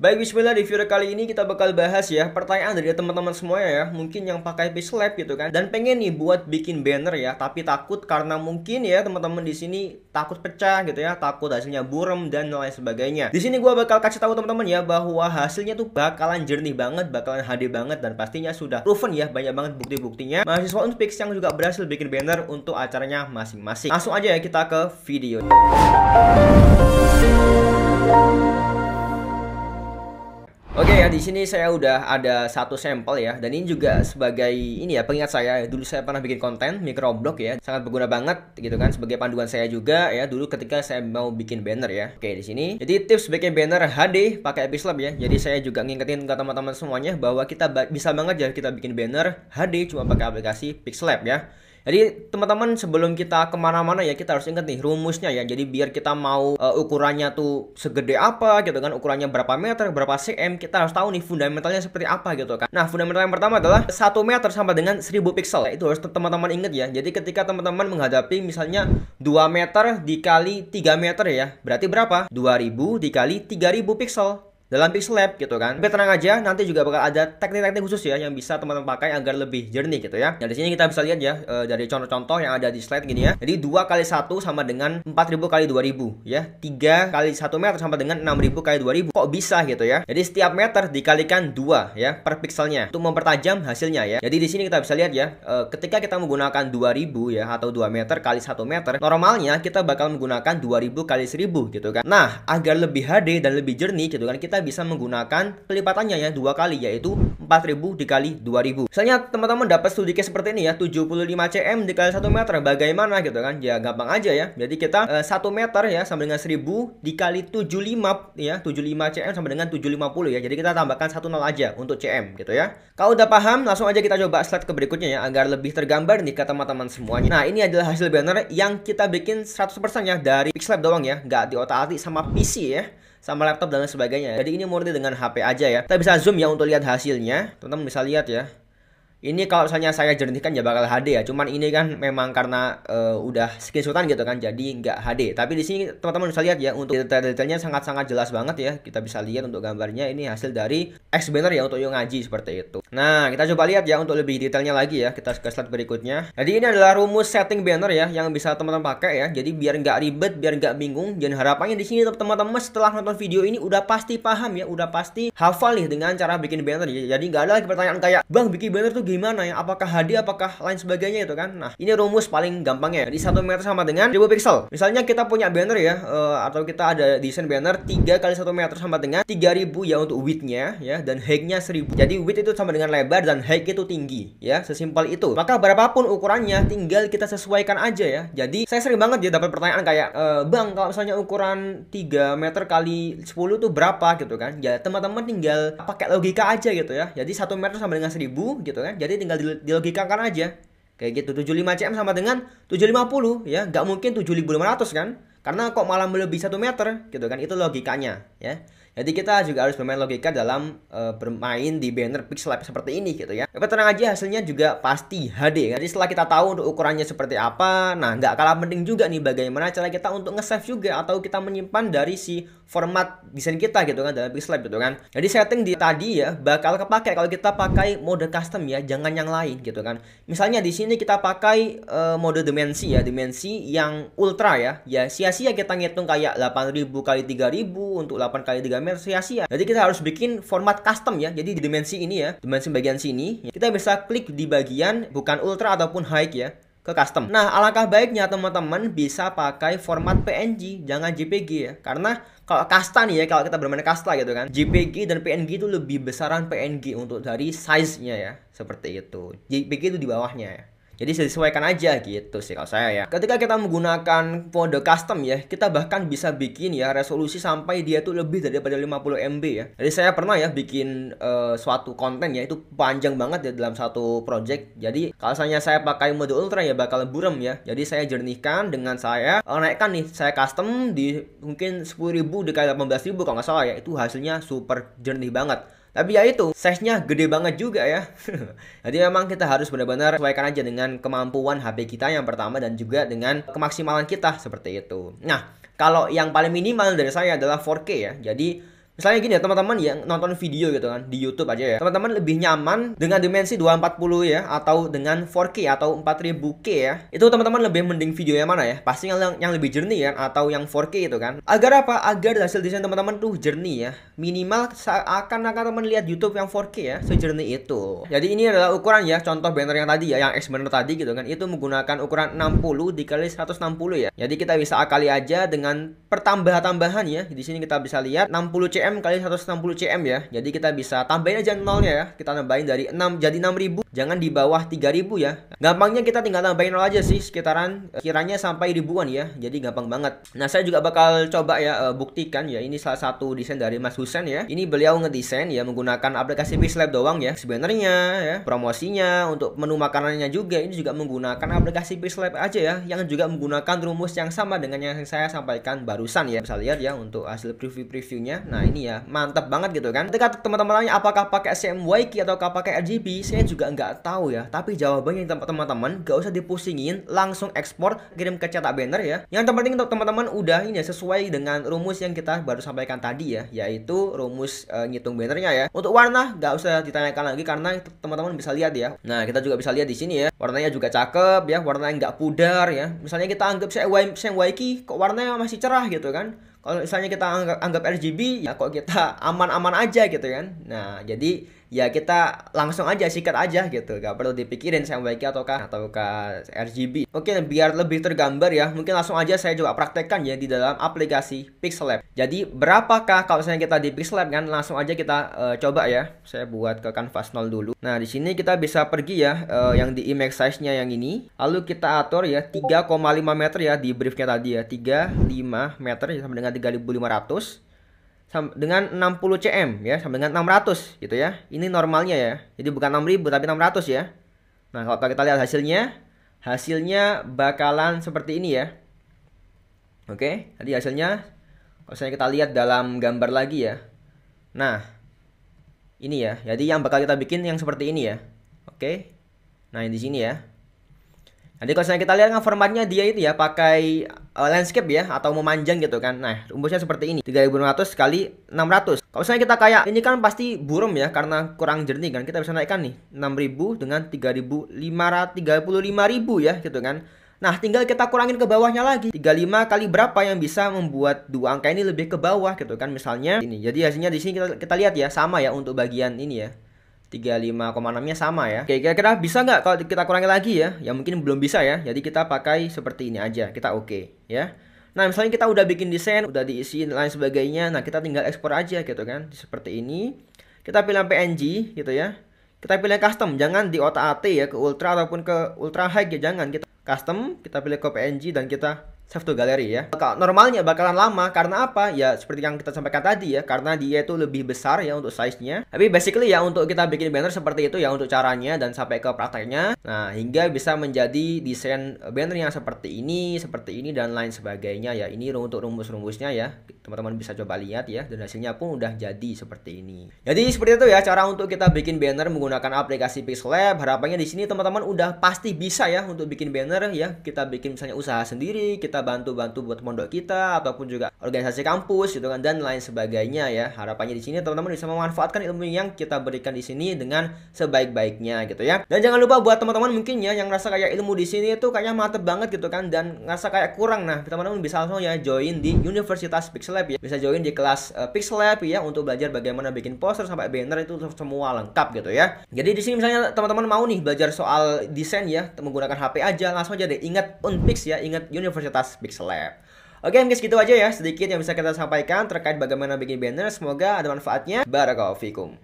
Baik, bismillah, di video kali ini kita bakal bahas ya pertanyaan dari teman-teman semuanya ya, mungkin yang pakai Pixlab gitu kan, dan pengen nih buat bikin banner ya, tapi takut karena mungkin ya teman-teman di sini takut pecah gitu ya, takut hasilnya buram dan lain sebagainya. Di sini gua bakal kasih tahu teman-teman ya bahwa hasilnya tuh bakalan jernih banget, bakalan HD banget, dan pastinya sudah proven ya, banyak banget bukti-buktinya. Mahasiswa Unpix yang juga berhasil bikin banner untuk acaranya masing-masing. Langsung aja ya kita ke video. Oke ya, di sini saya udah ada satu sampel ya, dan ini juga sebagai ini ya pengingat saya. Dulu saya pernah bikin konten microblog ya, sangat berguna banget gitu kan, sebagai panduan saya juga ya dulu ketika saya mau bikin banner ya. Oke, di sini jadi tips bikin banner HD pakai Pixlab ya. Jadi saya juga ngingetin ke teman-teman semuanya bahwa kita bisa banget ya kita bikin banner HD cuma pakai aplikasi Pixlab ya. Jadi teman-teman sebelum kita kemana-mana ya kita harus ingat nih rumusnya ya. Jadi biar kita mau ukurannya tuh segede apa gitu kan, ukurannya berapa meter, berapa cm, kita harus tahu nih fundamentalnya seperti apa gitu kan. Nah, fundamental yang pertama adalah 1 meter sama dengan 1000 pixel. Itu harus teman-teman ingat ya. Jadi ketika teman-teman menghadapi misalnya 2 meter dikali 3 meter ya, berarti berapa? 2000 dikali 3000 pixel dalam Pixlab gitu kan. Tapi tenang aja, nanti juga bakal ada teknik-teknik khusus ya yang bisa teman-teman pakai agar lebih jernih gitu ya. Nah, di sini kita bisa lihat ya dari contoh-contoh yang ada di slide gini ya. Jadi 2 kali 1 sama dengan 4000 kali 2000 ya. 3 kali 1 meter sama dengan 6000 kali 2000. Kok bisa gitu ya? Jadi setiap meter dikalikan 2 ya per pixelnya untuk mempertajam hasilnya ya. Jadi di sini kita bisa lihat ya, ketika kita menggunakan 2000 ya atau 2 meter kali 1 meter, normalnya kita bakal menggunakan 2000 kali 1000 gitu kan. Nah, agar lebih HD dan lebih jernih gitu kan, kita bisa menggunakan kelipatannya ya 2 kali, yaitu 4000 dikali 2000. Misalnya teman-teman dapat studi case seperti ini ya, 75 cm dikali 1 meter, bagaimana gitu kan? Ya gampang aja ya. Jadi kita 1 meter ya sama dengan 1000 dikali 75 ya, 75 cm sama dengan 750 ya. Jadi kita tambahkan 1 nol aja untuk cm gitu ya. Kalau udah paham, langsung aja kita coba slide ke berikutnya ya agar lebih tergambar nih ke teman-teman semuanya. Nah, ini adalah hasil banner yang kita bikin 100% ya dari Pixlab doang ya, nggak diotak-atik sama PC ya, sama laptop dan lain sebagainya. Jadi ini murni dengan HP aja ya. Kita bisa zoom ya untuk lihat hasilnya. Teman-teman bisa lihat ya. Ini kalau misalnya saya jernihkan ya bakal HD ya. Cuman ini kan memang karena udah screenshotan gitu kan, jadi nggak HD. Tapi di sini teman-teman bisa lihat ya untuk detail-detailnya sangat-sangat jelas banget ya. Kita bisa lihat untuk gambarnya ini hasil dari X banner ya untuk yang ngaji seperti itu. Nah, kita coba lihat ya untuk lebih detailnya lagi ya. Kita ke slide berikutnya. Jadi ini adalah rumus setting banner ya yang bisa teman-teman pakai ya. Jadi biar nggak ribet, biar nggak bingung. Dan harapannya di sini teman-teman setelah nonton video ini udah pasti paham ya, udah pasti hafal nih dengan cara bikin banner ya. Jadi nggak ada lagi pertanyaan kayak, "Bang, bikin banner tuh gimana ya? Apakah HD, apakah lain sebagainya itu kan?" Nah, ini rumus paling gampangnya. Jadi 1 meter sama dengan 1000 pixel. Misalnya kita punya banner ya, atau kita ada desain banner 3 kali 1 meter sama dengan 3000 ya untuk width-nya ya, dan height-nya 1000. Jadi width itu sama dengan lebar dan height itu tinggi ya, sesimpel itu. Maka berapapun ukurannya tinggal kita sesuaikan aja ya. Jadi saya sering banget ya dapat pertanyaan kayak, "Bang, kalau misalnya ukuran 3 meter kali 10 tuh berapa?" gitu kan. Ya teman-teman tinggal pakai logika aja gitu ya. Jadi 1 meter sama dengan 1000 gitu kan. Jadi tinggal dilogikakan aja kayak gitu. 75 cm sama dengan 750 ya, nggak mungkin 7500 kan, karena kok malah melebihi 1 meter gitu kan. Itu logikanya ya. Jadi kita juga harus bermain logika dalam bermain di banner Pixlab seperti ini gitu ya. Tapi tenang aja, hasilnya juga pasti HD. Jadi setelah kita tahu untuk ukurannya seperti apa, nah nggak kalah penting juga nih bagaimana cara kita untuk nge-save juga atau kita menyimpan dari si format desain kita gitu kan dalam Pixlab gitu kan. Jadi setting di tadi ya bakal kepake kalau kita pakai mode custom ya, jangan yang lain gitu kan. Misalnya di sini kita pakai mode dimensi ya, dimensi yang ultra ya. Ya sia-sia kita ngitung kayak 8000 kali 3000 untuk 8 kali 3 meter, sia-sia. Jadi kita harus bikin format custom ya. Jadi di dimensi ini ya, dimensi bagian sini, kita bisa klik di bagian bukan ultra ataupun high ya, ke custom. Nah, alangkah baiknya teman-teman bisa pakai format PNG, jangan JPG ya. Karena kalau kasta nih ya, kalau kita bermain kasta gitu kan, JPG dan PNG itu lebih besaran PNG untuk dari size-nya ya. Seperti itu. JPG itu di bawahnya ya. Jadi sesuaikan aja gitu sih kalau saya ya. Ketika kita menggunakan mode custom ya, kita bahkan bisa bikin ya resolusi sampai dia tuh lebih daripada 50 MB ya. Jadi saya pernah ya bikin suatu konten ya, itu panjang banget ya dalam satu project. Jadi kalau misalnya saya pakai mode ultra ya bakal buram ya. Jadi saya jernihkan dengan saya naikkan nih, saya custom di mungkin 10.000 dikali 18.000 kalau nggak salah ya. Itu hasilnya super jernih banget. Tapi ya itu, size-nya gede banget juga ya. Jadi memang kita harus benar-benar sesuaikan aja dengan kemampuan HP kita yang pertama dan juga dengan kemaksimalan kita seperti itu. Nah, kalau yang paling minimal dari saya adalah 4K ya. Jadi Misalnya gini ya teman-teman yang nonton video gitu kan di YouTube aja ya. Teman-teman lebih nyaman dengan dimensi 240 ya atau dengan 4K atau 4000K ya. Itu teman-teman lebih mending video yang mana ya? Pasti yang lebih jernih kan atau yang 4K itu kan. Agar apa? Agar hasil desain teman-teman tuh jernih ya. Minimal akan teman lihat YouTube yang 4K ya, sejernih itu. Jadi ini adalah ukuran ya, contoh banner yang tadi ya, yang X banner tadi gitu kan. Itu menggunakan ukuran 60 dikali 160 ya. Jadi kita bisa akali aja dengan pertambahan-tambahan ya. Di sini kita bisa lihat 60 cm kali 160 cm ya. Jadi kita bisa tambahin aja nolnya ya. Kita tambahin dari 6 jadi 6000, jangan di bawah 3000 ya. Gampangnya kita tinggal tambahin nol aja sih, sekitaran kiranya sampai ribuan ya. Jadi gampang banget. Nah, saya juga bakal coba ya buktikan ya. Ini salah satu desain dari Mas Husen ya. Ini beliau ngedesain ya menggunakan aplikasi Pixlab doang ya. Sebenarnya ya, promosinya untuk menu makanannya juga ini juga menggunakan aplikasi Pixlab aja ya, yang juga menggunakan rumus yang sama dengan yang saya sampaikan barusan ya. Bisa lihat ya untuk hasil previewnya. Nah, ini ya mantap banget gitu kan. Ketika teman-teman tanya apakah pakai CMYK atau pakai RGB, saya juga nggak tahu ya. Tapi jawabannya teman-teman gak usah dipusingin, langsung ekspor, kirim ke cetak banner ya. Yang terpenting untuk teman-teman udah ini ya, sesuai dengan rumus yang kita baru sampaikan tadi ya, yaitu rumus ngitung bannernya ya. Untuk warna nggak usah ditanyakan lagi karena teman-teman bisa lihat ya. Nah, kita juga bisa lihat di sini ya. Warnanya juga cakep ya, warnanya nggak pudar ya. Misalnya kita anggap CMYK kok warnanya masih cerah gitu kan. Kalau misalnya kita anggap RGB ya kok kita aman-aman aja gitu kan. Nah, jadi ya kita langsung aja sikat aja gitu, gak perlu dipikirin CMYK ataukah RGB. Oke, biar lebih tergambar ya, mungkin langsung aja saya coba praktekkan ya di dalam aplikasi Pixlab. Jadi berapakah kalau misalnya kita di Pixlab kan, langsung aja kita coba ya. Saya buat ke canvas 0 dulu. Nah, di sini kita bisa pergi ya yang di image size-nya yang ini. Lalu kita atur ya 3,5 meter ya di briefnya tadi ya, 35 meter ya, sama dengan 3500 dengan 60 cm ya, sama dengan 600 gitu ya. Ini normalnya ya. Jadi bukan 6000 tapi 600 ya. Nah, kalau kita lihat hasilnya bakalan seperti ini ya. Oke, tadi hasilnya kalau misalnya kita lihat dalam gambar lagi ya. Nah, ini ya. Jadi yang bakal kita bikin yang seperti ini ya. Oke. Nah, di sini ya. Nanti kalau misalnya kita lihat kan formatnya dia itu ya pakai landscape ya atau memanjang gitu kan. Nah, rumusnya seperti ini. 3600 kali 600. Kalau misalnya kita kayak ini kan pasti buram ya karena kurang jernih kan. Kita bisa naikkan nih 6000 dengan 35.000 ya gitu kan. Nah, tinggal kita kurangin ke bawahnya lagi. 35 kali berapa yang bisa membuat dua angka ini lebih ke bawah gitu kan. Misalnya ini. Jadi hasilnya di sini kita lihat ya sama ya untuk bagian ini ya. 35,6-nya sama ya. Oke, kira-kira bisa nggak kalau kita kurangi lagi ya? Ya mungkin belum bisa ya. Jadi kita pakai seperti ini aja. Kita oke ya. Nah, misalnya kita udah bikin desain, udah diisi lain sebagainya. Nah, kita tinggal ekspor aja gitu kan. Seperti ini. Kita pilih PNG gitu ya. Kita pilih custom, jangan di otak-atik ya ke ultra ataupun ke ultra high ya, jangan. Kita custom, kita pilih ke PNG dan kita save to gallery ya. Normalnya bakalan lama karena apa? Ya seperti yang kita sampaikan tadi ya, karena dia itu lebih besar ya untuk size-nya. Tapi basically ya untuk kita bikin banner seperti itu ya untuk caranya dan sampai ke prakteknya. Nah, hingga bisa menjadi desain banner yang seperti ini dan lain sebagainya ya. Ini untuk rumus-rumusnya ya. Teman-teman bisa coba lihat ya, dan hasilnya pun udah jadi seperti ini. Jadi seperti itu ya cara untuk kita bikin banner menggunakan aplikasi Pixlab. Harapannya di sini teman-teman udah pasti bisa ya untuk bikin banner ya. Kita bikin misalnya usaha sendiri, kita bantu-bantu buat pondok kita ataupun juga organisasi kampus gitu kan dan lain sebagainya ya. Harapannya di sini teman-teman bisa memanfaatkan ilmu yang kita berikan di sini dengan sebaik-baiknya gitu ya. Dan jangan lupa buat teman-teman mungkin ya yang ngerasa kayak ilmu di sini itu kayaknya mantep banget gitu kan dan ngerasa kayak kurang, nah teman-teman bisa langsung ya join di Universitas Pixlab ya. Bisa join di kelas Pixlab ya untuk belajar bagaimana bikin poster sampai banner itu semua lengkap gitu ya. Jadi di sini misalnya teman-teman mau nih belajar soal desain ya menggunakan HP aja, langsung aja deh ingat Unpix ya, ingat Universitas Pixlab. Oke guys, gitu aja ya sedikit yang bisa kita sampaikan terkait bagaimana bikin banner. Semoga ada manfaatnya. Barakallahu fikum.